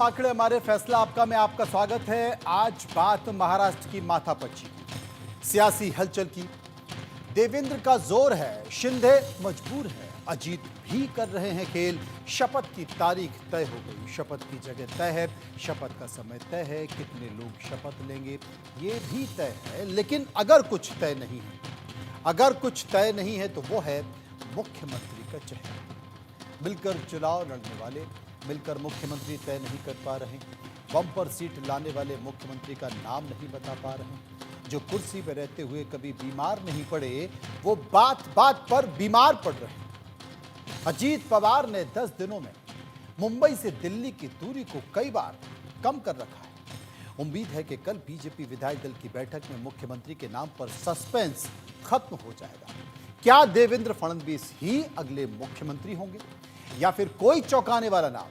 आंकड़े हमारे फैसला आपका में आपका स्वागत है। आज बात महाराष्ट्र की माथापच्ची की, सियासी हलचल की। देवेंद्र का जोर है, शिंदे मजबूर है, अजीत भी कर रहे हैं खेल। शपथ की तारीख तय हो गई, शपथ की जगह तय है, शपथ का समय तय है, कितने लोग शपथ लेंगे ये भी तय है। लेकिन अगर कुछ तय नहीं है, अगर कुछ तय नहीं है तो वो है मुख्यमंत्री का चेहरा। मिलकर चुनाव लड़ने वाले मिलकर मुख्यमंत्री तय नहीं कर पा रहे, बम्पर सीट लाने वाले मुख्यमंत्री का नाम नहीं बता पा रहे, जो कुर्सी पर रहते हुए कभी बीमार नहीं पड़े वो बात बात पर बीमार पड़ रहे। अजीत पवार ने 10 दिनों में मुंबई से दिल्ली की दूरी को कई बार कम कर रखा है। उम्मीद है कि कल बीजेपी विधायक दल की बैठक में मुख्यमंत्री के नाम पर सस्पेंस खत्म हो जाएगा। क्या देवेंद्र फडणवीस ही अगले मुख्यमंत्री होंगे या फिर कोई चौंकाने वाला नाम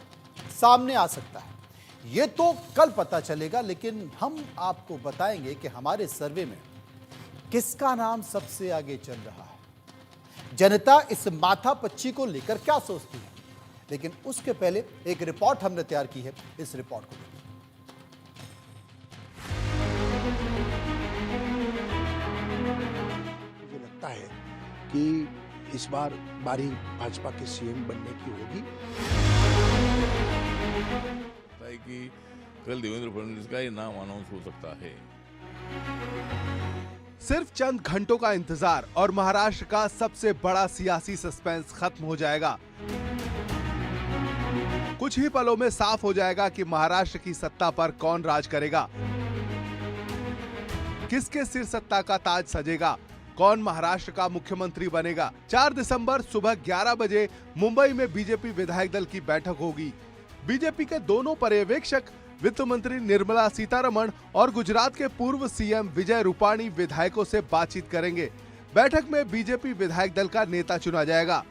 सामने आ सकता है, यह तो कल पता चलेगा। लेकिन हम आपको बताएंगे कि हमारे सर्वे में किसका नाम सबसे आगे चल रहा है, जनता इस माथापच्ची को लेकर क्या सोचती है। लेकिन उसके पहले एक रिपोर्ट हमने तैयार की है, इस रिपोर्ट को देखिए। मुझे लगता है कि इस बार बारी भाजपा के सीएम बनने की होगी। कि कल देवेंद्र फडणवीस का ये नाम अनाउंस हो सकता है। सिर्फ चंद घंटों का इंतजार और महाराष्ट्र का सबसे बड़ा सियासी सस्पेंस खत्म हो जाएगा। कुछ ही पलों में साफ हो जाएगा कि महाराष्ट्र की सत्ता पर कौन राज करेगा, किसके सिर सत्ता का ताज सजेगा, कौन महाराष्ट्र का मुख्यमंत्री बनेगा। 4 दिसंबर सुबह 11 बजे मुंबई में बीजेपी विधायक दल की बैठक होगी। बीजेपी के दोनों पर्यवेक्षक वित्त मंत्री निर्मला सीतारमण और गुजरात के पूर्व सीएम विजय रूपाणी विधायकों से बातचीत करेंगे। बैठक में बीजेपी विधायक दल का नेता चुना जाएगा।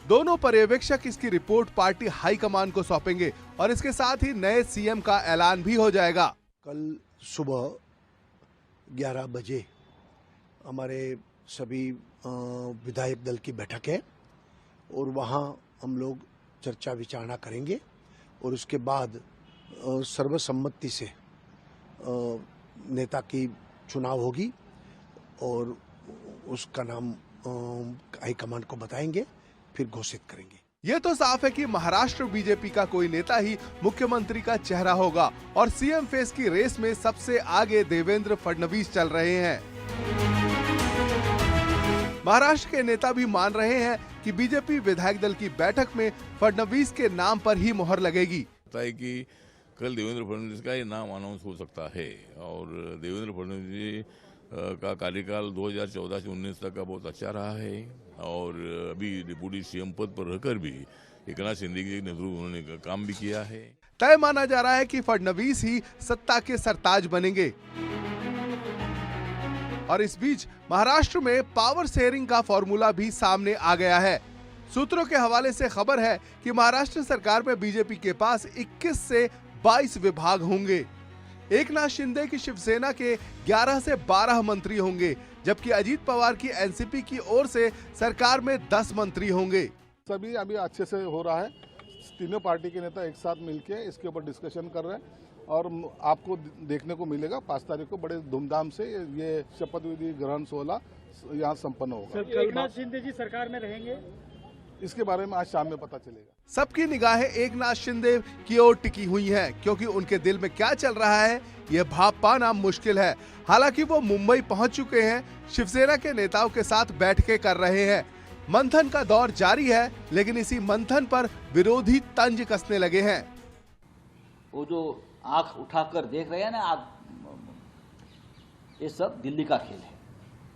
दोनों पर्यवेक्षक इसकी रिपोर्ट पार्टी हाईकमान को सौंपेंगे और इसके साथ ही नए सीएम का ऐलान भी हो जाएगा। कल सुबह 11 बजे हमारे सभी विधायक दल की बैठक है और वहां हम लोग चर्चा विचारणा करेंगे और उसके बाद सर्वसम्मति से नेता की चुनाव होगी और उसका नाम हाईकमान को बताएंगे, फिर घोषित करेंगे। ये तो साफ है कि महाराष्ट्र बीजेपी का कोई नेता ही मुख्यमंत्री का चेहरा होगा और सीएम फेस की रेस में सबसे आगे देवेंद्र फडणवीस चल रहे हैं। महाराष्ट्र के नेता भी मान रहे हैं कि बीजेपी विधायक दल की बैठक में फडणवीस के नाम पर ही मोहर लगेगी। पता है कि कल देवेंद्र फडणवीस का ये नाम अनाउंस हो सकता है और देवेंद्र फडणवीस जी का कार्यकाल 2014 से 19 तक का बहुत अच्छा रहा है और अभी डिप्टी सीएम पद पर रहकर भी एकनाथ शिंदे के नेतृत्व उन्होंने काम भी किया है। तय माना जा रहा है कि फडणवीस ही सत्ता के सरताज बनेंगे और इस बीच महाराष्ट्र में पावर शेयरिंग का फॉर्मूला भी सामने आ गया है। सूत्रों के हवाले से खबर है कि महाराष्ट्र सरकार में बीजेपी के पास 21 से 22 विभाग होंगे। एकनाथ शिंदे की शिवसेना के 11 से 12 मंत्री होंगे, जबकि अजीत पवार की एनसीपी की ओर से सरकार में 10 मंत्री होंगे। सभी अभी अच्छे से हो रहा है, तीनों पार्टी के नेता एक साथ मिलके इसके ऊपर डिस्कशन कर रहे हैं और आपको देखने को मिलेगा 5 तारीख को बड़े धूमधाम से ये शपथ विधि ग्रहण 16 यहाँ संपन्न होगा। एकनाथ शिंदे जी सरकार में रहेंगे, इसके बारे में आज शाम में पता चलेगा। सबकी निगाहें एकनाथ शिंदे की ओर टिकी हुई हैं, क्योंकि उनके दिल में क्या चल रहा है यह भाप पाना मुश्किल है। हालांकि वो मुंबई पहुंच चुके हैं, शिवसेना के नेताओं के साथ बैठकें कर रहे हैं। मंथन का दौर जारी है, लेकिन इसी मंथन पर विरोधी तंज कसने लगे हैं। वो जो आंख उठाकर देख रहे हैं ना, ये सब दिल्ली का खेल है।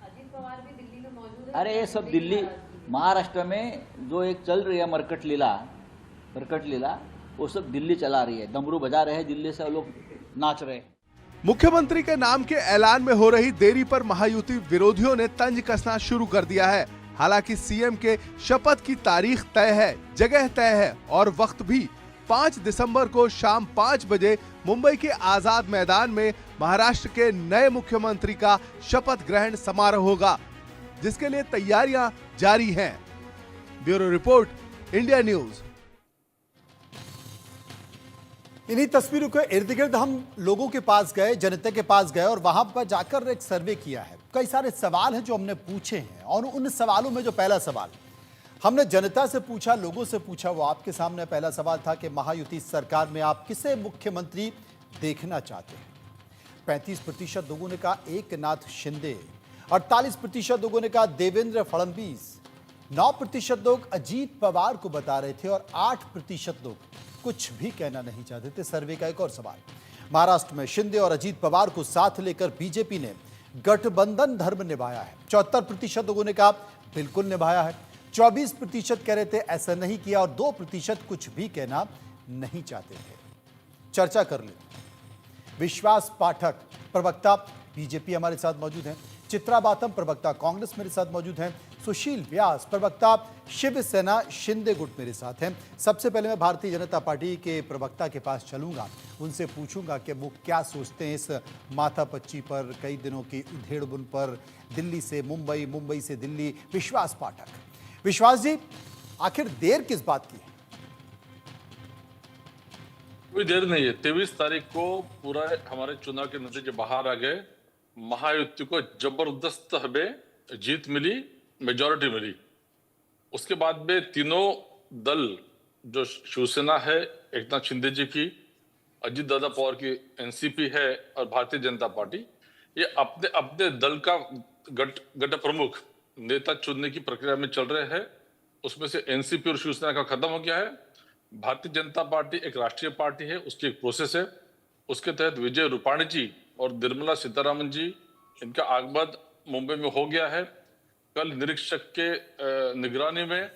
अजीत पवार भी दिल्ली में मौजूद है। अरे ये सब दिल्ली, महाराष्ट्र में जो एक चल रही है मरकट लीला वो सब दिल्ली चला रही है। डमरू बजा रहे हैं, दिल्ली से लोग नाच रहे हैं। मुख्यमंत्री के नाम के ऐलान में हो रही देरी पर महायुति विरोधियों ने तंज कसना शुरू कर दिया है। हालांकि सीएम के शपथ की तारीख तय है, जगह तय है और वक्त भी 5 दिसंबर को शाम 5 बजे मुंबई के आजाद मैदान में महाराष्ट्र के नए मुख्यमंत्री का शपथ ग्रहण समारोह होगा, जिसके लिए तैयारियां जारी हैं। Bureau report, India news. इन्हीं तस्वीरों के इर्द गिर्द हम लोगों के पास गए, जनता के पास गए और वहां पर जाकर एक सर्वे किया है। कई सारे सवाल हैं जो हमने पूछे हैं और उन सवालों में जो पहला सवाल हमने जनता से पूछा, लोगों से पूछा, वो आपके सामने पहला सवाल था कि महायुति सरकार में आप किसे मुख्यमंत्री देखना चाहते हैं। 35% लोगों ने कहा एकनाथ शिंदे, 48% लोगों ने कहा देवेंद्र फडणवीस, 9% लोग अजीत पवार को बता रहे थे और 8% लोग कुछ भी कहना नहीं चाहते थे। सर्वे का एक और सवाल, महाराष्ट्र में शिंदे और अजीत पवार को साथ लेकर बीजेपी ने गठबंधन धर्म निभाया है। 74% लोगों ने कहा बिल्कुल निभाया है, 24% कह रहे थे ऐसा नहीं किया और 2% कुछ भी कहना नहीं चाहते थे। चर्चा कर ले। विश्वास पाठक प्रवक्ता बीजेपी हमारे साथ मौजूद हैं, चित्रा बातम प्रवक्ता कांग्रेस मेरे साथ मौजूद हैं, सुशील व्यास प्रवक्ता शिवसेना शिंदे गुट मेरे साथ हैं। सबसे पहले मैं भारतीय जनता पार्टी के प्रवक्ता के पास चलूंगा, उनसे पूछूंगा कि वो क्या सोचते हैं इस माथापच्ची पर, कई दिनों की उधेड़-बुन पर, दिल्ली से मुंबई, मुंबई से दिल्ली। विश्वास पाठक, विश्वास जी, आखिर देर किस बात की है? कोई देर नहीं है। 23 तारीख को पूरा हमारे चुनाव के नतीजे बाहर आ गए। महायुति को जबरदस्त हमें जीत मिली, मेजॉरिटी मिली। उसके बाद में तीनों दल, जो शिवसेना है एकनाथ शिंदे जी की, अजीत दादा पवार की एनसीपी है और भारतीय जनता पार्टी, ये अपने अपने दल का गठ प्रमुख नेता चुनने की प्रक्रिया में चल रहे हैं। उसमें से एनसीपी और शिवसेना का खत्म हो गया है। भारतीय जनता पार्टी एक राष्ट्रीय पार्टी है, उसकी एक प्रोसेस है। उसके तहत विजय रूपाणी जी और निर्मला सीतारामन जी, इनका आगमन मुंबई में हो गया है। कल निरीक्षक के निगरानी में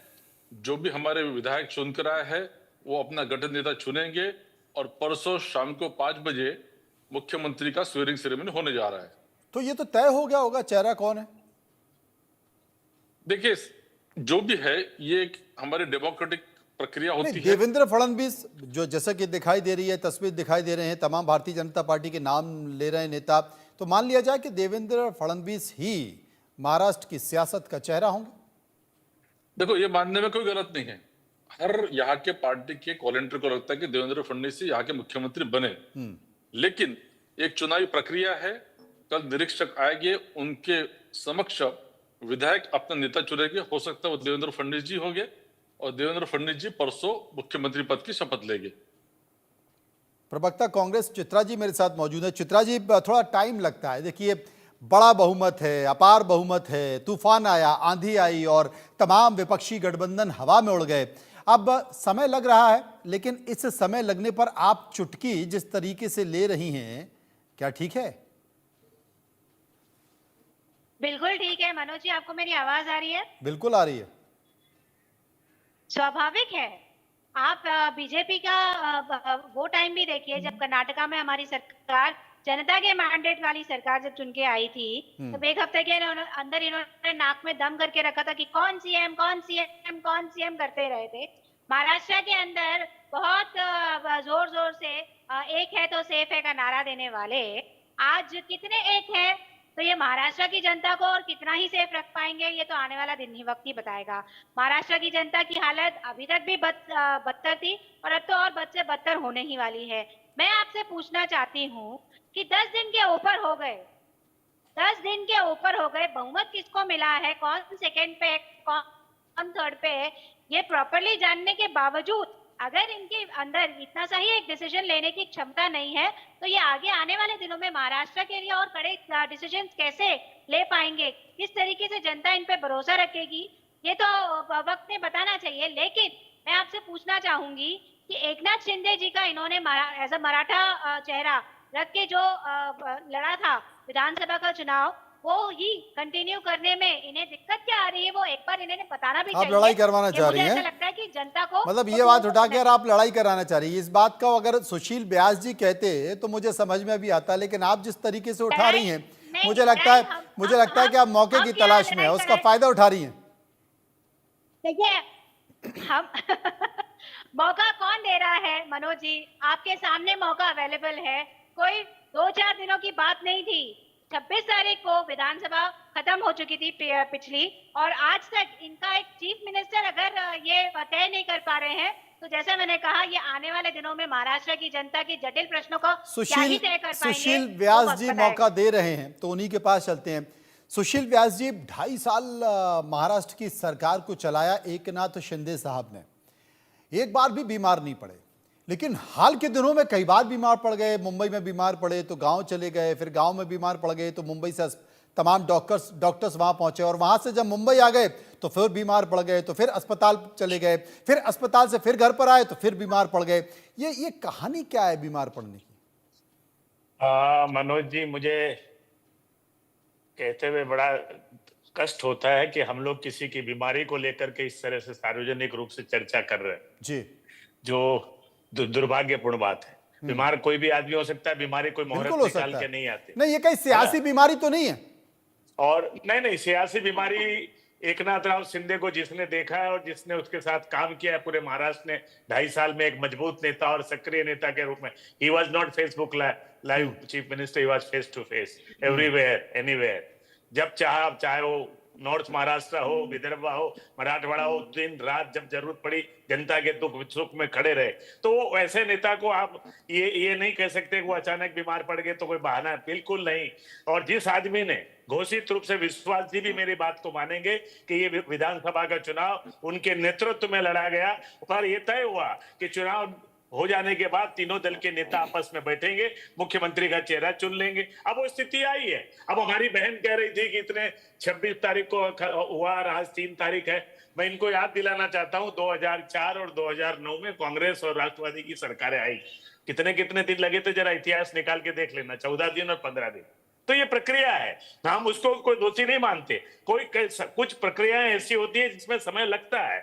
जो भी हमारे विधायक चुनकर आए हैं वो अपना गठन नेता चुनेंगे और परसों शाम को 5 बजे मुख्यमंत्री का स्वेरिंग सेरेमनी होने जा रहा है। तो ये तो तय हो गया होगा चेहरा कौन है? देखिए, जो भी है ये एक हमारी डेमोक्रेटिक प्रक्रिया होती है। देवेंद्र फडणवीस, जो जैसा कि दिखाई दे रही है, तस्वीर दिखाई दे रहे हैं, तमाम भारतीय जनता पार्टी के नाम ले रहे हैं नेता, तो मान लिया जाए कि देवेंद्र फडणवीस ही महाराष्ट्र की सियासत का चेहरा होंगे? देखो, ये मानने में कोई गलत नहीं है। हर यहाँ के पार्टी के वॉलंटियर को लगता है कि देवेंद्र फडणवीस यहाँ के मुख्यमंत्री बने, लेकिन एक चुनावी प्रक्रिया है। कल निरीक्षक आएंगे, उनके समक्ष विधायक अपना नेता चुनेंगे। हो सकता है वो देवेंद्र फडणवीस जी होंगे और देवेंद्र फडणवीस जी परसों मुख्यमंत्री पद की शपथ लेंगे। प्रवक्ता कांग्रेस चित्रा जी मेरे साथ मौजूद है। चित्रा जी, थोड़ा टाइम लगता है, देखिए बड़ा बहुमत है, अपार बहुमत है, तूफान आया, आंधी आई और तमाम विपक्षी गठबंधन हवा में उड़ गए। अब समय लग रहा है, लेकिन इस समय लगने पर आप चुटकी जिस तरीके से ले रही हैं, क्या ठीक है? बिल्कुल ठीक है। मनोज जी, आपको मेरी आवाज आ रही है? बिल्कुल आ रही है। स्वाभाविक है। आप बीजेपी का वो टाइम भी देखिए जब कर्नाटका में हमारी सरकार, जनता के मैंडेट वाली सरकार जब चुन के आई थी, तो एक हफ्ते के अंदर इन्होंने नाक में दम करके रखा था कि कौन सीएम कौन सीएम कौन सीएम करते रहे थे। महाराष्ट्र के अंदर बहुत जोर जोर से एक है तो सेफ है का नारा देने वाले आज कितने एक है, तो ये महाराष्ट्र की जनता को और कितना ही सेफ रख पाएंगे, ये तो आने वाला दिन ही वक्त ही बताएगा। महाराष्ट्र की जनता की हालत अभी तक भी बदतर थी और अब तो और बदतर होने ही वाली है। मैं आपसे पूछना चाहती हूँ कि 10 दिन के ऊपर हो गए, 10 दिन के ऊपर हो गए, बहुमत किसको मिला है, कौन सेकंड पे, कौन थर्ड पे है, ये प्रॉपरली जानने के बावजूद अगर इनके अंदर इतना सा ही एक डिसीजन लेने की क्षमता नहीं है, तो ये आगे आने वाले दिनों में महाराष्ट्र के लिए और कड़े डिसीजन कैसे ले पाएंगे, किस तरीके से जनता इन पे भरोसा रखेगी, ये तो वक्त ने बताना चाहिए। लेकिन मैं आपसे पूछना चाहूंगी कि एकनाथ शिंदे जी का इन्होंने एज अ मराठा चेहरा रख के जो लड़ा था विधानसभा का चुनाव, वो ही कंटिन्यू करने में इन्हें दिक्कत क्या आ रही है, वो एक बार इन्हें बताना भी चाहिए। आप लड़ाई करवाना चाह रही हैं? मुझे ऐसा लगता है कि जनता को, मतलब ये बात उठा के आप लड़ाई कराना चाह रही है। इस बात का अगर सुशील व्यास जी कहते तो मुझे समझ में भी आता, लेकिन आप जिस तरीके से उठा रही हैं, मुझे लगता है कि आप मौके की तलाश में है, उसका फायदा उठा रही हैं। देखिए, हम मौका कौन दे रहा है मनोज जी? आपके सामने मौका अवेलेबल है। कोई 2-4 दिनों की बात नहीं थी। 26 तारीख को विधानसभा खत्म हो चुकी थी पिछली, और आज तक इनका एक चीफ मिनिस्टर अगर ये तय नहीं कर पा रहे हैं तो जैसे मैंने कहा, ये आने वाले दिनों में महाराष्ट्र की जनता की जटिल प्रश्नों को क्या ही तय कर पाएंगे, सुशील वो व्यास वक्त जी बताएगा। मौका दे रहे हैं तो उन्हीं के पास चलते हैं। सुशील व्यास जी, 2.5 साल महाराष्ट्र की सरकार को चलाया एकनाथ शिंदे साहब ने, एक बार भी बीमार नहीं पड़े, लेकिन हाल के दिनों में कई बार बीमार पड़ गए। मुंबई में बीमार पड़े तो गांव चले गए, फिर गांव में बीमार पड़ गए तो मुंबई से तमाम डॉक्टर्स वहां पहुंचे, और वहां से जब मुंबई आ गए तो फिर बीमार पड़ गए, तो फिर अस्पताल चले गए, फिर अस्पताल से फिर घर पर आए तो फिर बीमार पड़ गए। ये कहानी क्या है बीमार पड़ने की? मनोज जी, मुझे कहते हुए बड़ा कष्ट होता है कि हम लोग किसी की बीमारी को लेकर के इस तरह से सार्वजनिक रूप से चर्चा कर रहे हैं जी, जो दुर्भाग्यपूर्ण बात है। बीमार कोई भी आदमी हो सकता है, बीमारी कोई बिल्कुल मुहूर्त हो निकाल सकता के है। नहीं आती। नहीं, ये कहीं सियासी बीमारी तो नहीं है। और नहीं, सियासी बीमारी एकनाथ राव शिंदे को जिसने देखा है और जिसने उसके साथ काम किया है पूरे महाराष्ट्र ने 2.5 साल में, एक मजबूत नेता और सक्रिय नेता के रूप में, he was not Facebook live chief minister, he was face to face everywhere anywhere. जब चाहे वो नॉर्थ महाराष्ट्र हो, विदर्भ हो, मराठवाड़ा हो, दिन रात जब जरूरत पड़ी जनता के दुख सुख में खड़े रहे। तो वो ऐसे नेता को आप ये नहीं कह सकते कि वो अचानक बीमार पड़ गए तो कोई बहाना है, बिल्कुल नहीं। और जिस आदमी ने घोषित रूप से, विश्वास जी भी मेरी बात को मानेंगे कि ये विधानसभा का चुनाव उनके नेतृत्व में लड़ा गया, पर यह तय हुआ कि चुनाव हो जाने के बाद तीनों दल के नेता आपस में बैठेंगे, मुख्यमंत्री का चेहरा चुन लेंगे। अब वो स्थिति आई है। अब हमारी बहन कह रही थी कि इतने 26 तारीख को हुआ और आज 3 तारीख है। मैं इनको याद दिलाना चाहता हूं, 2004 और 2009 में कांग्रेस और राष्ट्रवादी की सरकारें आई, कितने कितने दिन लगे थे, जरा इतिहास निकाल के देख लेना, 14 दिन और 15 दिन। तो ये प्रक्रिया है, हम उसको कोई दोषी नहीं मानते। कुछ प्रक्रियाएं ऐसी होती है जिसमें समय लगता है,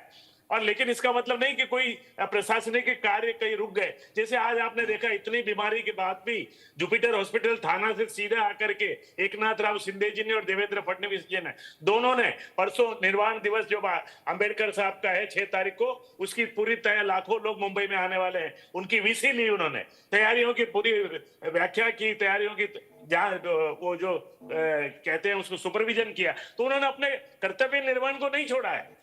और लेकिन इसका मतलब नहीं कि कोई प्रशासनिक कार्य कहीं रुक गए। जैसे आज आपने देखा, इतनी बीमारी के बाद भी जुपिटर हॉस्पिटल थाना से सीधा आकर के एकनाथ राव शिंदे जी ने और देवेंद्र फडणवीस जी ने, दोनों ने परसों निर्वाण दिवस जो अंबेडकर साहब का है 6 तारीख को, उसकी पूरी तैयारी, लाखों लोग मुंबई में आने वाले हैं, उनकी वीसी ली उन्होंने, तैयारियों की पूरी व्याख्या की, तैयारियों की जहाँ वो जो कहते हैं उसको सुपरविजन किया। तो उन्होंने अपने कर्तव्य निर्वहन को नहीं छोड़ा है।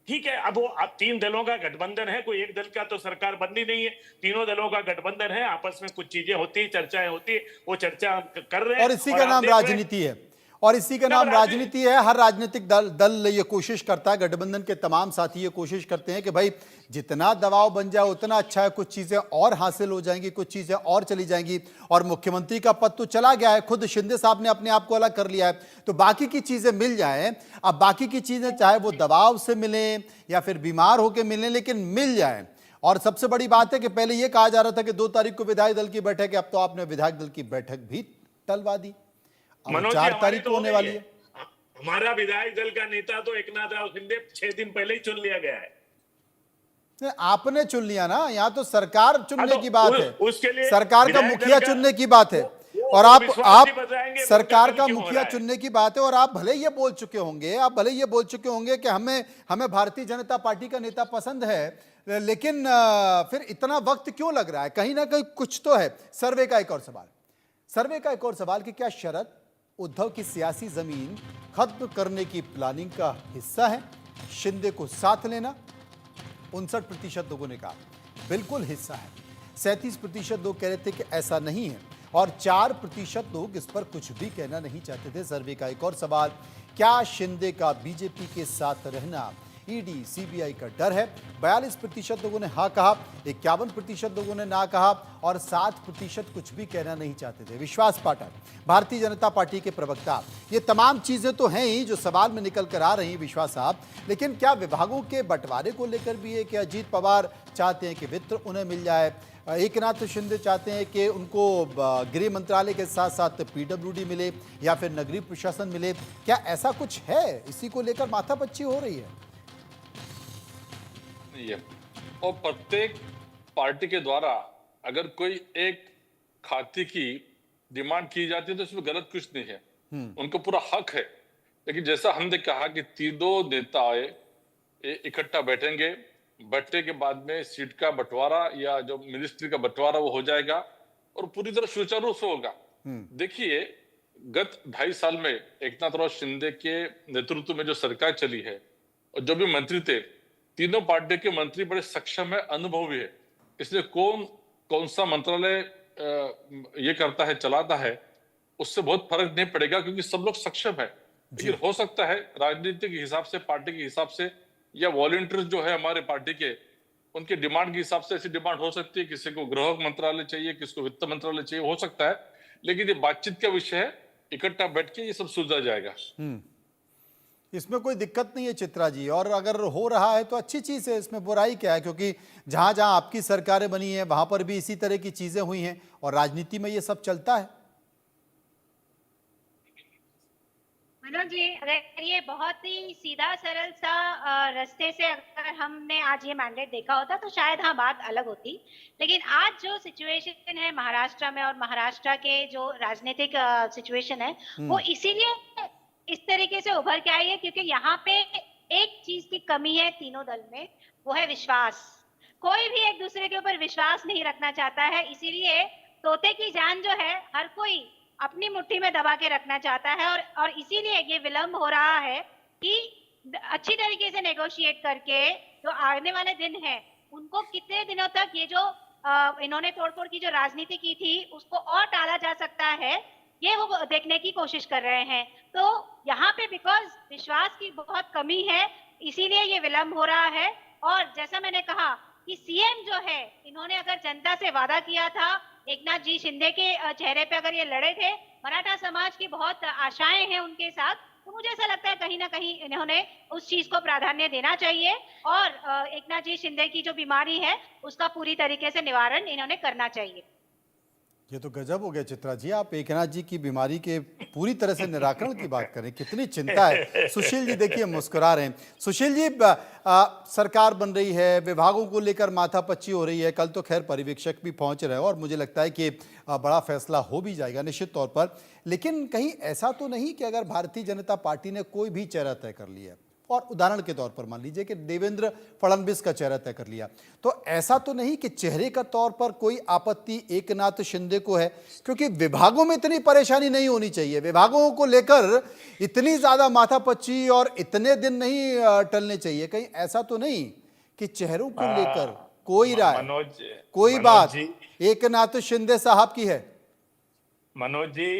ठीक है, अब 3 दलों का गठबंधन है, कोई एक दल का तो सरकार बननी नहीं है, तीनों दलों का गठबंधन है, आपस में कुछ चीजें होती है, चर्चाएं होती है, वो चर्चा कर रहे हैं। और इसी का नाम राजनीति है, और इसी का नाम राजनीति है। हर राजनीतिक दल ये कोशिश करता है, गठबंधन के तमाम साथी ये कोशिश करते हैं कि भाई जितना दबाव बन जाए उतना अच्छा है, कुछ चीजें और हासिल हो जाएंगी, कुछ चीजें और चली जाएंगी। और मुख्यमंत्री का पद तो चला गया है, खुद शिंदे साहब ने अपने आप को अलग कर लिया है, तो बाकी की चीजें मिल जाए। अब बाकी की चीजें चाहे वो दबाव से मिले या फिर बीमार होकर मिले, लेकिन मिल जाए। और सबसे बड़ी बात है कि पहले ये कहा जा रहा था कि 2 तारीख को विधायक दल की बैठक है, अब तो आपने विधायक दल की बैठक भी टलवा दी, 4 तारीख को होने वाली है। हमारा विधायक दल का नेता तो एकनाथ राव शिंदे 6 दिन पहले ही चुन लिया गया है। आपने चुन लिया ना, यहाँ तो सरकार चुनने की बात है, उसके लिए सरकार का मुखिया चुनने की बात है, और आप सरकार का मुखिया चुनने की बात है। और आप भले ये बोल चुके होंगे कि हमें भारतीय जनता पार्टी का नेता पसंद है, लेकिन फिर इतना वक्त क्यों लग रहा है? कहीं ना कहीं कुछ तो है। सर्वे का एक और सवाल कि क्या शरद उद्धव की सियासी जमीन खत्म करने की प्लानिंग का हिस्सा है? शिंदे को साथ लेना 59% लोगों ने कहा बिल्कुल हिस्सा है, 37% लोग कह रहे थे कि ऐसा नहीं है, और 4% लोग इस पर कुछ भी कहना नहीं चाहते थे। सर्वे का एक और सवाल, क्या शिंदे का बीजेपी के साथ रहना ईडी सीबीआई का डर है? 42% लोगों ने हाँ कहा, 51% लोगों ने ना कहा, और 7% कुछ भी कहना नहीं चाहते थे। विश्वास पाठक, भारतीय जनता पार्टी के प्रवक्ता, ये तमाम चीजें तो हैं ही जो सवाल में निकल कर आ रही हैं विश्वास साहब, लेकिन क्या विभागों के बंटवारे को लेकर भी है कि अजीत पवार चाहते हैं कि वित्त उन्हें मिल जाए, एकनाथ शिंदे चाहते हैं कि उनको गृह मंत्रालय के साथ साथ पीडब्ल्यूडी मिले या फिर नगरीय प्रशासन मिले? क्या ऐसा कुछ है? इसी को लेकर माथापच्ची हो रही है। और प्रत्येक पार्टी के द्वारा अगर कोई एक खाते की डिमांड की जाती है तो इसमें गलत कुछ नहीं है, उनको पूरा हक है। लेकिन जैसा हमने कहा कि तीनों नेता इकट्ठा बैठेंगे, बैठने के बाद में सीट का बंटवारा या जो मिनिस्ट्री का बंटवारा वो हो जाएगा और पूरी तरह सुचारू से होगा। देखिए, गत 2.5 साल में एकनाथ राव शिंदे के नेतृत्व में जो सरकार चली है और जो भी मंत्री थे तीनों पार्टी के मंत्री बड़े सक्षम है, अनुभवी है, इसलिए कौन सा मंत्रालय ये करता है, चलाता है, उससे बहुत फर्क नहीं पड़ेगा क्योंकि सब लोग सक्षम है। लेकिन हो सकता है राजनीति के हिसाब से, पार्टी के हिसाब से या वॉलंटियर्स जो है हमारे पार्टी के, उनके डिमांड के हिसाब से ऐसी डिमांड हो सकती है, किसी को गृह मंत्रालय चाहिए, किसी को वित्त मंत्रालय चाहिए, हो सकता है। लेकिन ये बातचीत का विषय है, इकट्ठा बैठ के ये सब सुलझा जाएगा। इसमें कोई दिक्कत नहीं है चित्रा जी, और अगर हो रहा है तो अच्छी चीज़ है, इसमें बुराई क्या है, क्योंकि जहां जहां आपकी सरकारें बनी हैं वहां पर भी इसी तरह की चीजें हुई हैं और राजनीति में ये सब चलता है। मनोज जी, अगर ये बहुत ही सीधा सरल सा रास्ते से अगर हमने आज ये मैंडेट देखा होता तो शायद हाँ बात अलग होती। लेकिन आज जो सिचुएशन है महाराष्ट्र में और महाराष्ट्र के जो राजनीतिक सिचुएशन है वो इसीलिए इस तरीके से उभर के आई है क्योंकि यहाँ पे एक चीज की कमी है तीनों दल में, वो है विश्वास। कोई भी एक दूसरे के ऊपर विश्वास नहीं रखना चाहता है, इसीलिए तोते की जान जो है हर कोई अपनी मुट्ठी में दबा के रखना चाहता है और इसीलिए ये विलंब हो रहा है कि अच्छी तरीके से नेगोशिएट करके जो आने वाले दिन है उनको कितने दिनों तक ये जो इन्होंने तोड़फोड़ की जो राजनीति की थी उसको और टाला जा सकता है, ये वो देखने की कोशिश कर रहे हैं। तो यहाँ पे बिकॉज विश्वास की बहुत कमी है इसीलिए ये विलंब हो रहा है। और जैसा मैंने कहा कि सीएम जो है, इन्होंने अगर जनता से वादा किया था, एकनाथ जी शिंदे के चेहरे पे अगर ये लड़े थे, मराठा समाज की बहुत आशाएं हैं उनके साथ, तो मुझे ऐसा लगता है कहीं ना कहीं इन्होंने उस चीज को प्राधान्य देना चाहिए और एकनाथ जी शिंदे की जो बीमारी है उसका पूरी तरीके से निवारण इन्होंने करना चाहिए। ये तो गजब हो गया चित्रा जी, आप एकनाथ जी की बीमारी के पूरी तरह से निराकरण की बात करें, कितनी चिंता है। सुशील जी देखिए मुस्कुरा रहे हैं। सुशील जी, सरकार बन रही है, विभागों को लेकर माथापच्ची हो रही है, कल तो खैर पर्यवेक्षक भी पहुंच रहे हैं और मुझे लगता है कि बड़ा फैसला हो भी जाएगा निश्चित तौर पर। लेकिन कहीं ऐसा तो नहीं कि अगर भारतीय जनता पार्टी ने कोई भी चेहरा तय कर लिया है, और उदाहरण के तौर पर मान लीजिए कि देवेंद्र फडणवीस का चेहरा तय कर लिया, तो ऐसा तो नहीं कि चेहरे का तौर पर कोई आपत्ति एकनाथ शिंदे को है? क्योंकि विभागों में इतनी परेशानी नहीं होनी चाहिए, विभागों को लेकर इतनी ज्यादा माथापच्ची और इतने दिन नहीं टलने चाहिए। कहीं ऐसा तो नहीं कि चेहरों को लेकर कोई राय, कोई बात एकनाथ शिंदे साहब की है? मनोज जी,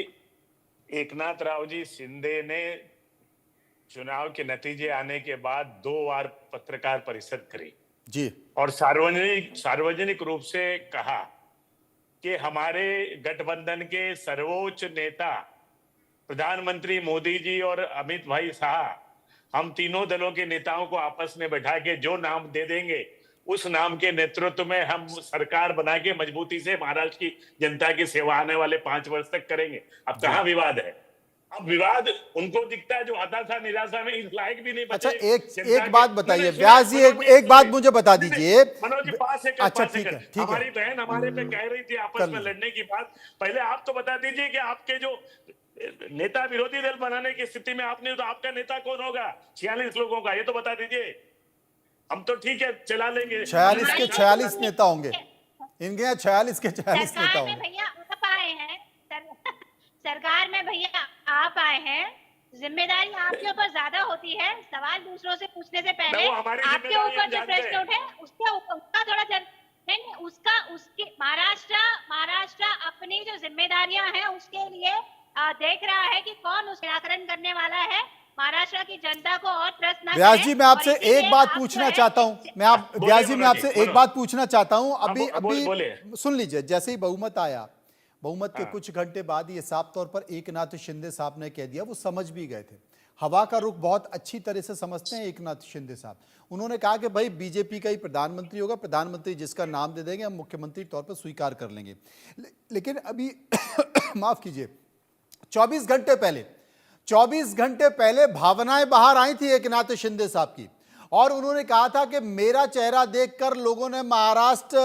एकनाथ राव जी शिंदे ने चुनाव के नतीजे आने के बाद 2 बार पत्रकार परिषद करी जी और सार्वजनिक रूप से कहा कि हमारे गठबंधन के सर्वोच्च नेता प्रधानमंत्री मोदी जी और अमित भाई शाह, हम तीनों दलों के नेताओं को आपस में बैठा के जो नाम दे देंगे उस नाम के नेतृत्व में हम सरकार बना के मजबूती से महाराष्ट्र की जनता की सेवा आने वाले 5 वर्ष तक करेंगे। अब कहाँ विवाद है? अब विवाद उनको दिखता है जो हताशा निराशा में इस लायक भी नहीं बचे। अच्छा, एक बात बताइए व्यास जी, एक बात मुझे बता दीजिए। मनोज जी, 5 सेकंड। अच्छा ठीक है। हमारी बहन हमारे पे कह रही थी आपस में लड़ने की बात, पहले आप तो बता दीजिए कि आपके जो नेता विरोधी दल बनाने की स्थिति में आपने, तो आपका नेता कौन होगा 46 लोगों का, ये तो बता दीजिए। हम तो ठीक है चला लेंगे, 46 के 46 नेता होंगे, इनके यहाँ 46 के 46 नेता होंगे। भैया आप आए हैं सरकार में, भैया आप आए हैं, जिम्मेदारी आपके ऊपर ज्यादा होती है। सवाल दूसरों से पूछने से पहले आपके ऊपर जो प्रश्न उठे उसका थोड़ा नहीं, उसकी महाराष्ट्र अपनी जो जिम्मेदारियां हैं उसके लिए देख रहा है कि कौन उस निराकरण करने वाला है। महाराष्ट्र की जनता को और त्रस्त ना व्यास जी, मैं आपसे एक बात पूछना चाहता हूँ, व्यास जी मैं आपसे एक बात पूछना चाहता हूँ। अभी सुन लीजिए, जैसे ही बहुमत आया, बहुमत के कुछ घंटे बाद ये साफ तौर पर एकनाथ शिंदे साहब ने कह दिया, वो समझ भी गए थे, हवा का रुख बहुत अच्छी तरह से समझते हैं एकनाथ शिंदे साहब। उन्होंने कहा कि भाई बीजेपी का ही प्रधानमंत्री होगा, प्रधानमंत्री जिसका नाम दे देंगे हम मुख्यमंत्री तौर पर स्वीकार कर लेंगे। लेकिन अभी माफ कीजिए, 24 घंटे पहले भावनाएं बाहर आई थी एकनाथ शिंदे साहब की, और उन्होंने कहा था कि मेरा चेहरा देखकर लोगों ने महाराष्ट्र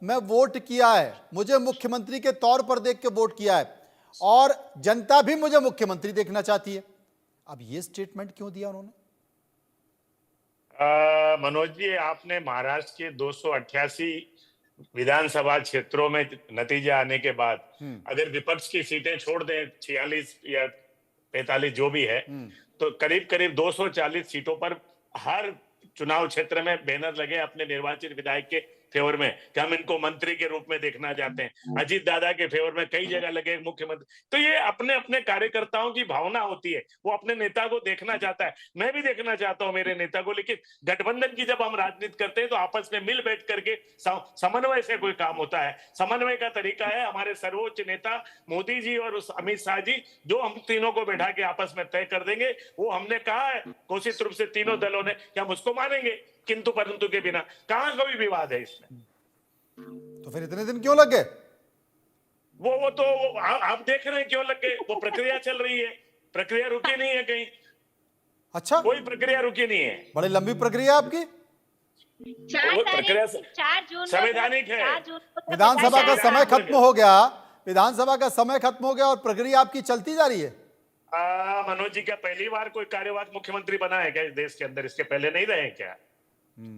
में वोट किया है, मुझे मुख्यमंत्री के तौर पर देख के वोट किया है और जनता भी मुझे मुख्यमंत्री देखना चाहती है। अब ये स्टेटमेंट क्यों दिया उन्होंने? मनोज जी, आपने महाराष्ट्र के 288 विधानसभा क्षेत्रों में नतीजे आने के बाद अगर विपक्ष की सीटें छोड़ दें 46 या 45 जो भी है, तो करीब 240 सीटों पर हर चुनाव क्षेत्र में बैनर लगे अपने निर्वाचित विधायक के फेवर में कि हम इनको मंत्री के रूप में देखना चाहते हैं। अजीत दादा के फेवर में कई जगह लगे मुख्यमंत्री। तो ये अपने अपने कार्यकर्ताओं की भावना होती है, वो अपने नेता को देखना चाहता है। मैं भी देखना चाहता हूं मेरे नेता को, लेकिन गठबंधन की जब हम राजनीति करते हैं तो आपस में मिल बैठ करके समन्वय से कोई काम होता है। समन्वय का तरीका है हमारे सर्वोच्च नेता मोदी जी और उस अमित शाह जी, जो हम तीनों को बैठा के आपस में तय कर देंगे। वो हमने कहा है घोषित रूप से तीनों दलों ने कि हम उसको मानेंगे, किंतु परंतु के बिना। कहां कोई विवाद है इसमें? तो फिर इतने दिन क्यों लग गए? वो तो आप देख रहे हैं क्यों लग गए। वो प्रक्रिया चल रही है, प्रक्रिया रुकी नहीं है कहीं। अच्छा, कोई प्रक्रिया रुकी नहीं है। बड़ी लंबी प्रक्रिया आपकी। 4 जून संवैधानिक है। विधानसभा का समय खत्म हो गया, विधानसभा का समय खत्म हो गया और प्रक्रिया आपकी चलती जा रही है। मनोज जी, क्या पहली बार कोई कार्यवाहक मुख्यमंत्री बना है क्या इस देश के अंदर? इसके पहले नहीं रहे क्या?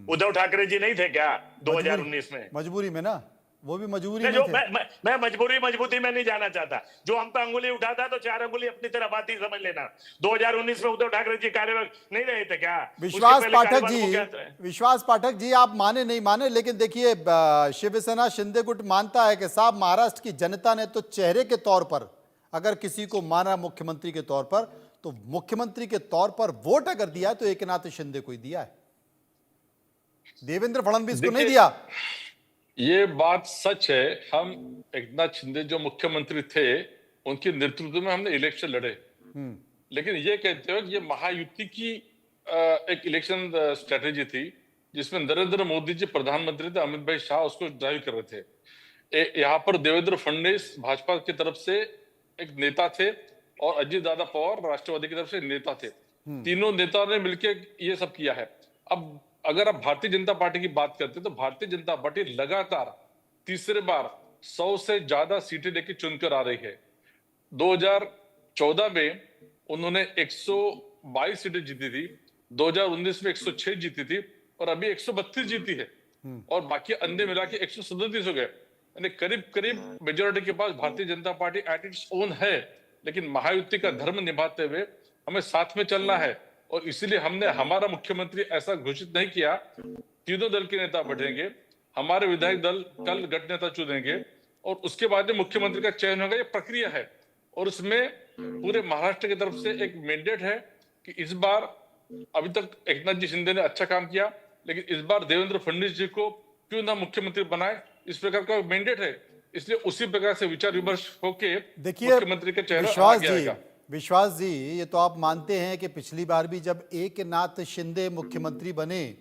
उद्धव ठाकरे जी नहीं थे क्या 2019 में? मजबूरी में ना, वो भी मजबूरी में जो थे। मैं मजबूती में नहीं जाना चाहता। जो हम पे अंगुली उठाता तो 4 अंगुली अपनी तरफ आती, समझ लेना। 2019 में उद्धव ठाकरे जी कार्यवाहक नहीं रहे थे क्या? विश्वास पाठक जी, आप माने नहीं माने, लेकिन देखिए शिवसेना शिंदे गुट मानता है कि साहब महाराष्ट्र की जनता ने तो चेहरे के तौर पर अगर किसी को माना मुख्यमंत्री के तौर पर, तो मुख्यमंत्री के तौर पर वोट अगर दिया है तो एकनाथ शिंदे को ही दिया है, देवेंद्र फडणवीस को नहीं दिया। ये बात सच है। हम एकनाथ शिंदे जो मुख्यमंत्री थे उनके नेतृत्व में हमने इलेक्शन लड़े, लेकिन ये कहते हो कि ये महायुति की एक इलेक्शन स्ट्रेटेजी थी जिसमें नरेंद्र मोदी जी प्रधानमंत्री थे, अमित भाई शाह उसको ड्राइव कर रहे थे। यहाँ पर देवेंद्र फडणवीस भाजपा की तरफ से एक नेता थे और अजीत दादा पवार राष्ट्रवादी की तरफ से नेता थे। तीनों नेताओं ने मिलकर ये सब किया है। अब अगर आप भारतीय जनता पार्टी की बात करते हैं तो भारतीय जनता पार्टी लगातार तीसरे बार 100 से ज्यादा सीटें लेकर चुनकर आ रही है। 2014 में उन्होंने 122 सीटें जीती थी, 2019 में 106 जीती थी और अभी 132 जीती है और बाकी अन्य मिला के 137 हो गए। यानी करीब करीब मेजोरिटी के पास Bharatiya Janata party at its own है। लेकिन महायुति का धर्म निभाते हुए हमें साथ में चलना है और इसीलिए हमने हमारा मुख्यमंत्री ऐसा घोषित नहीं किया। तीनों दल के नेता बैठेंगे, हमारे विधायक दल कल गठ नेता चुनेंगे और उसके बाद में मुख्यमंत्री का चयन होगा। ये प्रक्रिया है और उसमें पूरे महाराष्ट्र की तरफ से एक मैंडेट है कि इस बार, अभी तक एकनाथ जी शिंदे ने अच्छा काम किया, लेकिन इस बार देवेंद्र फडणवीस जी को क्यों ना मुख्यमंत्री बनाए, इस प्रकार का मैंडेट है। इसलिए उसी प्रकार से विचार विमर्श होके मुख्यमंत्री का चेहरा आगे आएगा। विश्वास जी, ये तो आप मानते हैं कि पिछली बार भी जब एकनाथ शिंदे मुख्यमंत्री बने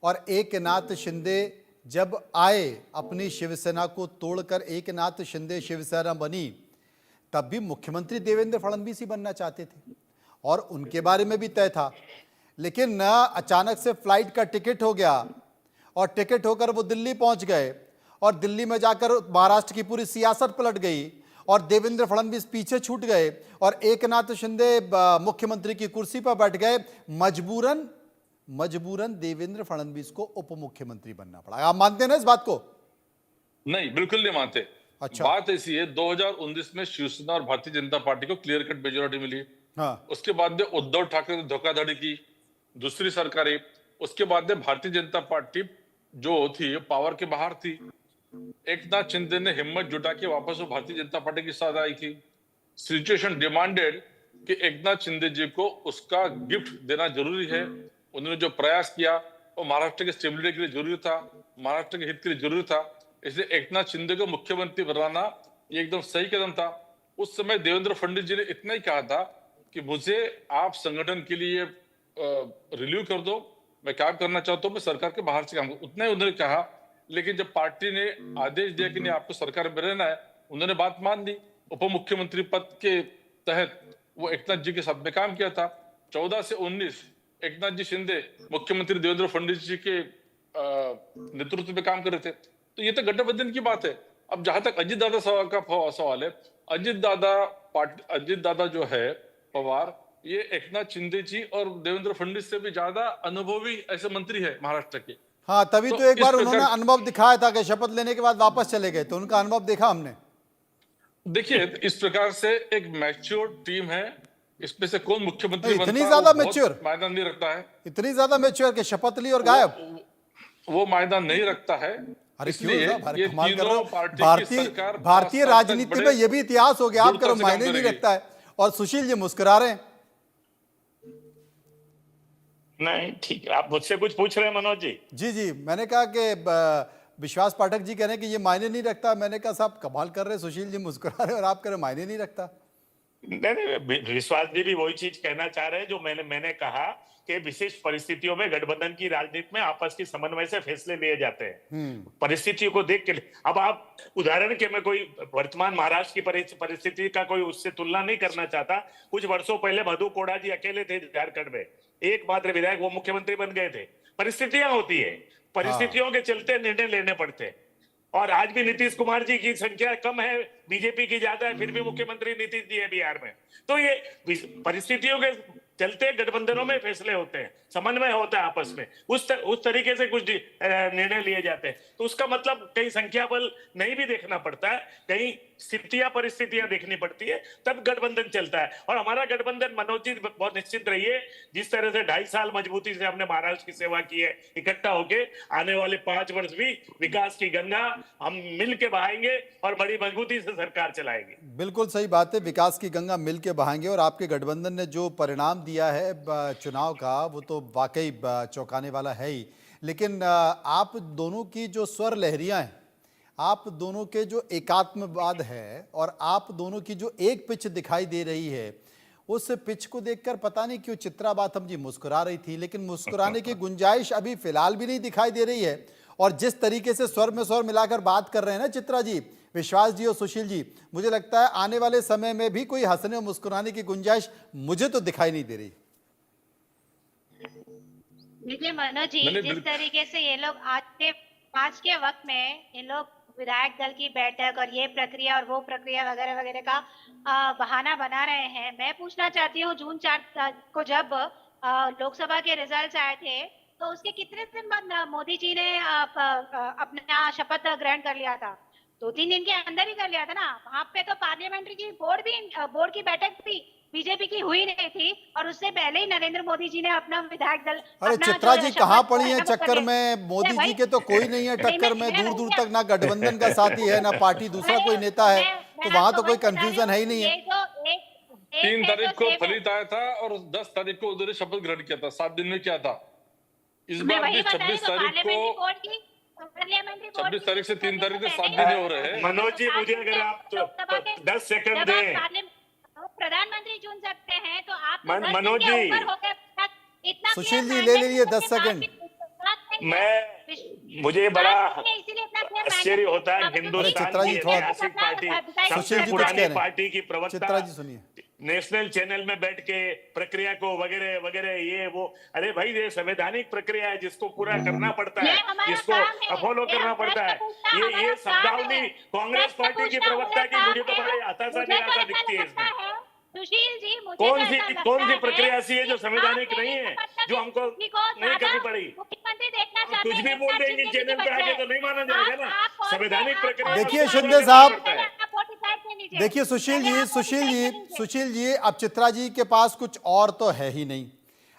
और एकनाथ शिंदे जब आए, अपनी शिवसेना को तोड़कर एकनाथ शिंदे शिवसेना बनी, तब भी मुख्यमंत्री देवेंद्र फडणवीस ही बनना चाहते थे और उनके बारे में भी तय था। लेकिन अचानक से फ्लाइट का टिकट हो गया और टिकट होकर वो दिल्ली पहुंच गए और दिल्ली में जाकर महाराष्ट्र की पूरी सियासत पलट गई और देवेंद्र फडणवीस पीछे छूट गए और एकनाथ शिंदे मुख्यमंत्री की कुर्सी पर बैठ गए। मजबूरन देवेंद्र फडणवीस को उप मुख्यमंत्री बनना पड़ा। आप मानते हैं ना इस बात को? नहीं, बिल्कुल नहीं मानते। अच्छा, बात ऐसी है, 2019 में शिवसेना और भारतीय जनता पार्टी को क्लियर कट मेजोरिटी मिली। हाँ। उसके बाद में उद्धव ठाकरे ने धोखाधड़ी की, दूसरी सरकारें। उसके बाद में भारतीय जनता पार्टी जो थी पावर के बाहर थी। एकनाथ शिंदे ने हिम्मत जुटा के वापस वो भारतीय जनता पार्टी के साथ आई थी। सिचुएशन डिमांडेड कि एकनाथ शिंदे जी को उसका गिफ्ट देना जरूरी है। उन्होंने जो प्रयास किया वो महाराष्ट्र के स्टेबिलिटी के लिए जरूरी था, महाराष्ट्र के हित के लिए जरूरी था। इसलिए एकनाथ शिंदे को मुख्यमंत्री बनाना ये एकदम सही कदम था। उस समय देवेंद्र फडणवीस जी ने इतना ही कहा था कि मुझे आप संगठन के लिए रिलीव कर दो, मैं काम करना चाहता हूं, मैं सरकार के बाहर से काम करूं, उतना ही उन्होंने कहा। लेकिन जब पार्टी ने आदेश दिया कि नहीं आपको सरकार में रहना है, उन्होंने बात मान ली। उप मुख्यमंत्री पद के तहत वो एकनाथ जी के साथ में काम किया था। 14 से 19 एकनाथ जी शिंदे मुख्यमंत्री देवेंद्र फडणवीस जी के नेतृत्व में काम कर रहे थे। तो ये तो गठबंधन की बात है। अब जहां तक अजीत दादा का सवाल है, अजीत दादा जो है पवार, ये एकनाथ शिंदे जी और देवेंद्र फडणवीस से भी ज्यादा अनुभवी ऐसे मंत्री है महाराष्ट्र के। हाँ, तभी तो एक बार उन्होंने अनुभव दिखाया था कि शपथ लेने के बाद वापस चले गए, तो उनका अनुभव देखा हमने। देखिए, इस प्रकार से एक मैच्योर टीम है इसमें से कौन मुख्यमंत्री इतनी बनता है, ज्यादा वो बहुत मैच्योर? मायना नहीं रखता है। इतनी ज्यादा मैच्योर के शपथ ली और गायब? वो मायना नहीं रखता है। अरे क्यों इसलिए साहब, ये कमाल कर रहे तीनों हो। पार्टी की भारतीय सरकार भारतीय 5 साल तक राजनीति बड़े में ये भी इतिहास हो गया, आप दूरदर्शी करो काम मायने नहीं करेगी। रखता है, और सुशील जी मुस्कुरा रहे हैं। नहीं ठीक है, आप मुझसे कुछ पूछ रहे हैं मनोज जी? जी जी, मैंने कहा कि विश्वास पाठक जी कह रहे हैं कि ये मायने नहीं रखता। मैंने कहा साहब कमाल कर रहे हैं, सुशील जी मुस्कुरा रहे हैं और आप कह रहे हैं मायने नहीं रखता। नहीं, विश्वास जी भी वही चीज कहना चाह रहे हैं जो मैंने कहा कि विशेष परिस्थितियों में गठबंधन की राजनीति में आपस की समन्वय से फैसले लिए जाते हैं, परिस्थितियों को देख के। अब आप उदाहरण के, मैं कोई वर्तमान महाराष्ट्र की परिस्थिति का कोई उससे तुलना नहीं करना चाहता। कुछ वर्षों पहले मधु कोड़ा जी अकेले थे झारखंड में, एकमात्र विधायक, वो मुख्यमंत्री बन गए थे। परिस्थितियां होती है, परिस्थितियों के चलते निर्णय लेने पड़ते हैं। और आज भी नीतीश कुमार जी की संख्या कम है, बीजेपी की ज्यादा है, फिर भी मुख्यमंत्री नीतीश जी है बिहार में। तो ये परिस्थितियों के चलते गठबंधनों में फैसले होते हैं, समन्वय होता है आपस में, उस तरीके से कुछ निर्णय लिए जाते हैं। तो उसका मतलब कहीं संख्या बल नहीं भी देखना पड़ता है, कहीं स्थितियां परिस्थितियां देखनी पड़ती है, तब गठबंधन चलता है। और हमारा गठबंधन, मनोज जी बहुत निश्चित रहिए, जिस तरह से 2.5 साल मजबूती से हमने महाराष्ट्र की सेवा की है इकट्ठा होके, आने वाले 5 वर्ष भी विकास की गंगा हम मिल के बहाएंगे और बड़ी मजबूती से सरकार चलाएंगे। बिल्कुल सही बात है, विकास की गंगा मिल के बहाएंगे। और आपके गठबंधन ने जो परिणाम दिया है चुनाव का, वो तो वाकई चौंकाने वाला है ही। लेकिन आप दोनों की जो स्वर लहरियां हैं, आप दोनों के जो एकात्मवाद है और आप दोनों की जो एक पिच दिखाई दे रही है, उस पिच को देखकर पता नहीं क्यों चित्रा बाथम जी मुस्कुरा रही थी, लेकिन मुस्कुराने की गुंजाइश अभी फिलहाल भी नहीं दिखाई दे रही है। और जिस तरीके से स्वर में स्वर मिलाकर बात कर रहे हैं ना चित्रा जी, विश्वास जी और सुशील जी, मुझे लगता है आने वाले समय में भी कोई हंसने और मुस्कुराने की गुंजाइश मुझे तो दिखाई नहीं दे रही। देखिए मनोज जी, जिस तरीके से ये लोग आज के वक्त में इन लोग विधायक दल की बैठक और ये प्रक्रिया और वो प्रक्रिया वगैरह वगैरह का बहाना बना रहे हैं, मैं पूछना चाहती हूँ, जून 4 को जब लोकसभा के रिजल्ट्स आए थे, तो उसके कितने दिन बाद मोदी जी ने अपना शपथ ग्रहण कर लिया था? 2-3 दिन के अंदर ही कर लिया था ना। वहां पे तो पार्लियामेंट्री की बोर्ड की बैठक भी बीजेपी की हुई नहीं थी, और उससे पहले ही नरेंद्र मोदी जी ने अपना विधायक दल। अरे चित्रा जी कहाँ पड़ी है चक्कर में? मोदी जी के तो कोई नहीं है टक्कर में, दूर दूर तक ना गठबंधन का साथी है, ना पार्टी दूसरा कोई नेता है, तो वहां तो कोई कंफ्यूजन है ही नहीं है। 3 तारीख को फलित आया था और 10 तारीख को उन्होंने शपथ ग्रहण किया था, 7 दिन में किया था। इस बार भी 26 तारीख को, 26 तारीख से 3 तारीख तक 7 दिन हो रहे हैं। मनोज जी, मुझे अगर आप 10 सेकंड दें। प्रधानमंत्री चुन सकते हैं तो आप मनोज जी, सुशील जी ले लीजिए 10 सेकंड। मुझे बड़ा आश्चर्य होता है, हिंदुस्तान की ऐतिहासिक पार्टी, सबसे पुरानी पार्टी की प्रवक्ता चित्रा जी सुनिए, नेशनल चैनल में बैठ के प्रक्रिया को वगैरह वगैरह ये वो, अरे भाई ये संवैधानिक प्रक्रिया है जिसको पूरा करना पड़ता है, जिसको फॉलो करना पड़ता है। ये शब्दावली कांग्रेस पार्टी की प्रवक्ता की मुझे तो बड़ी हताशा निराशा दिखती है इसमें। सुशील जी, कौन सी प्रक्रिया ऐसी है जो संवैधानिक नहीं है, जो हमको नहीं करनी पड़ी? कुछ भी बोल देंगे चैनल पे आके तो नहीं माना जाएगा ना, संवैधानिक प्रक्रिया। देखिए शिंदे साहब, देखिए सुशील जी, अब चित्रा जी के पास कुछ और तो है ही नहीं।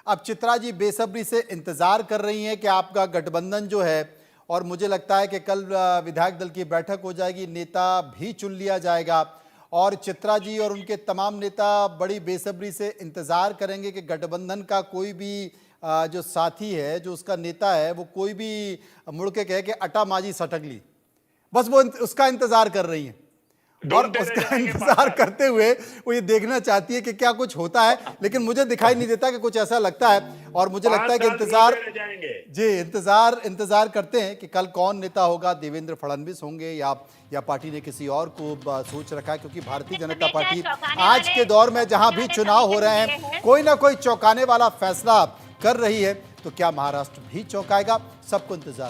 अब चित्रा जी बेसब्री से इंतजार कर रही हैं कि आपका गठबंधन जो है, और मुझे लगता है कि कल विधायक दल की बैठक हो जाएगी, नेता भी चुन लिया जाएगा, और चित्रा जी और उनके तमाम नेता बड़ी बेसब्री से इंतजार करेंगे कि गठबंधन का कोई भी जो साथी है, जो उसका नेता है, वो कोई भी मुड़ के कहे कि अटा माजी सटक ली, बस वो उसका इंतजार कर रही हैं। और उसका इंतजार करते हुए वो ये देखना चाहती है कि क्या कुछ होता है, लेकिन मुझे दिखाई नहीं देता कि कुछ ऐसा लगता है। और मुझे लगता है कि इंतजार करते हैं कि कल कौन नेता होगा, देवेंद्र फडणवीस होंगे या पार्टी ने किसी और को सोच रखा है, क्योंकि भारतीय जनता पार्टी आज के दौर में जहां भी चुनाव हो रहे हैं, कोई ना कोई चौंकाने वाला फैसला कर रही है। तो क्या महाराष्ट्र भी चौंकाएगा? सबको इंतजार